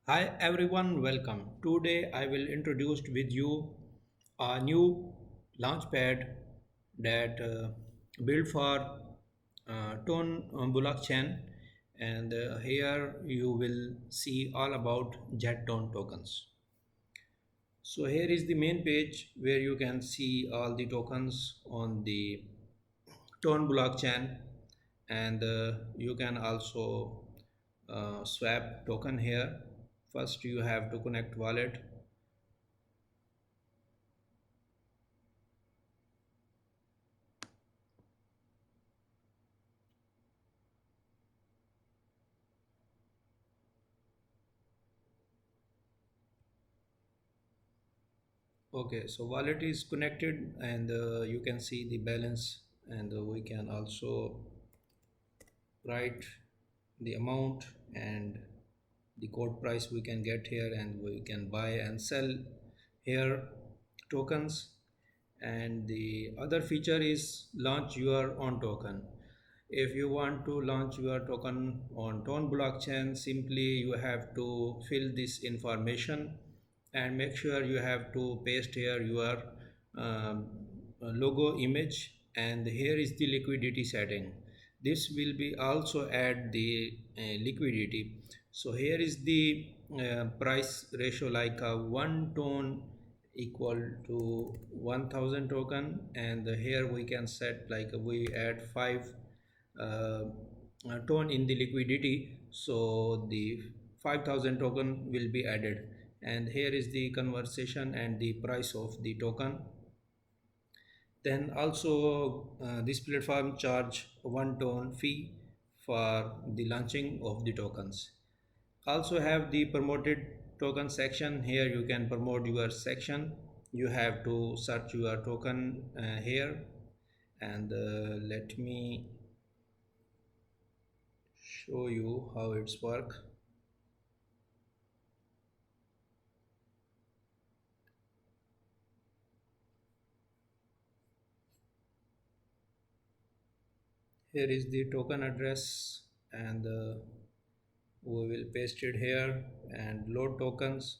Hi everyone, welcome. Today I will introduce with you a new launchpad that built for Tone blockchain, and here you will see all about Jetton tokens. So here is the main page where you can see all the tokens on the Tone blockchain, and you can also swap token here. First you have to connect wallet. Okay, so wallet is connected, and you can see the balance, and we can also write the amount and the code price we can get here, and we can buy and sell here tokens. And the other feature is launch your own token. If you want to launch your token on Tone blockchain, simply you have to fill this information and make sure you have to paste here your um, logo image, and here is the liquidity setting. This will be also add the liquidity. So here is the price ratio, like a 1 tone equal to 1000 token, and here we can set like we add 5 uh, tone in the liquidity, so the 5000 token will be added. And here is the conversation and the price of the token. Then also this platform charge 1 tone fee for the launching of the tokens. Also have the promoted token section. Here you can promote your section. You have to search your token here, and let me show you how it's work. Here is the token address, and we will paste it here and load tokens.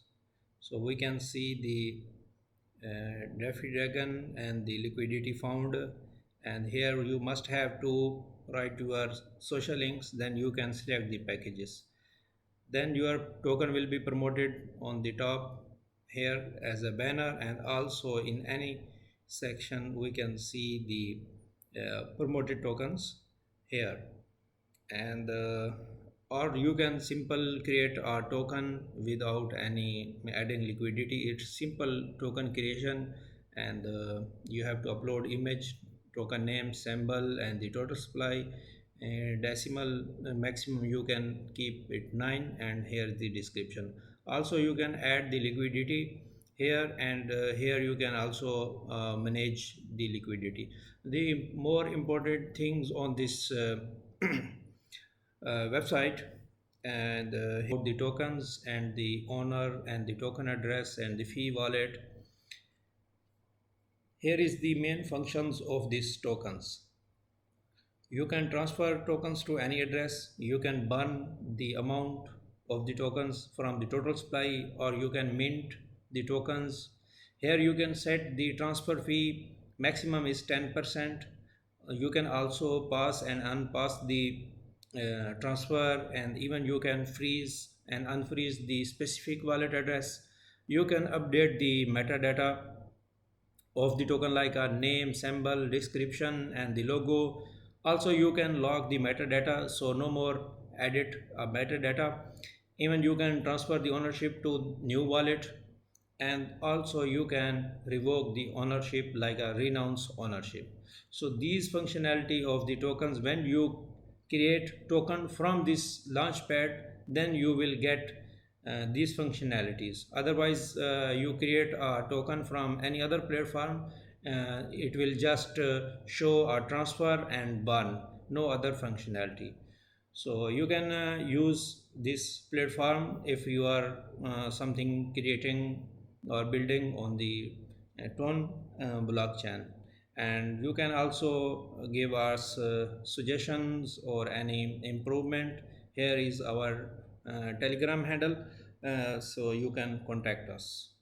So we can see the Defi Dragon and the liquidity found, and here you must have to write your social links, then you can select the packages. Then your token will be promoted on the top here as a banner, and also in any section we can see the promoted tokens here. And or you can simple create a token without any adding liquidity. It's simple token creation, and you have to upload image, token name, symbol, and the total supply, and decimal maximum you can keep it 9, and here is the description. Also you can add the liquidity here, and here you can also manage the liquidity. The more important things on this website, and the tokens and the owner and the token address and the fee wallet. Here is the main functions of these tokens. You can transfer tokens to any address, you can burn the amount of the tokens from the total supply, or you can mint the tokens. Here you can set the transfer fee, maximum is 10%. You can also pass and unpass the transfer, and even you can freeze and unfreeze the specific wallet address. You can update the metadata of the token, like a name, symbol, description, and the logo. Also you can log the metadata, so no more edit metadata. Even you can transfer the ownership to new wallet, and also you can revoke the ownership, like a renounce ownership. So these functionality of the tokens, when you create token from this launchpad, then you will get these functionalities. Otherwise you create a token from any other platform, it will just show a transfer and burn, no other functionality. So you can use this platform if you are something creating or building on the Tron blockchain. And you can also give us suggestions or any improvement. Here is our telegram handle. so you can contact us.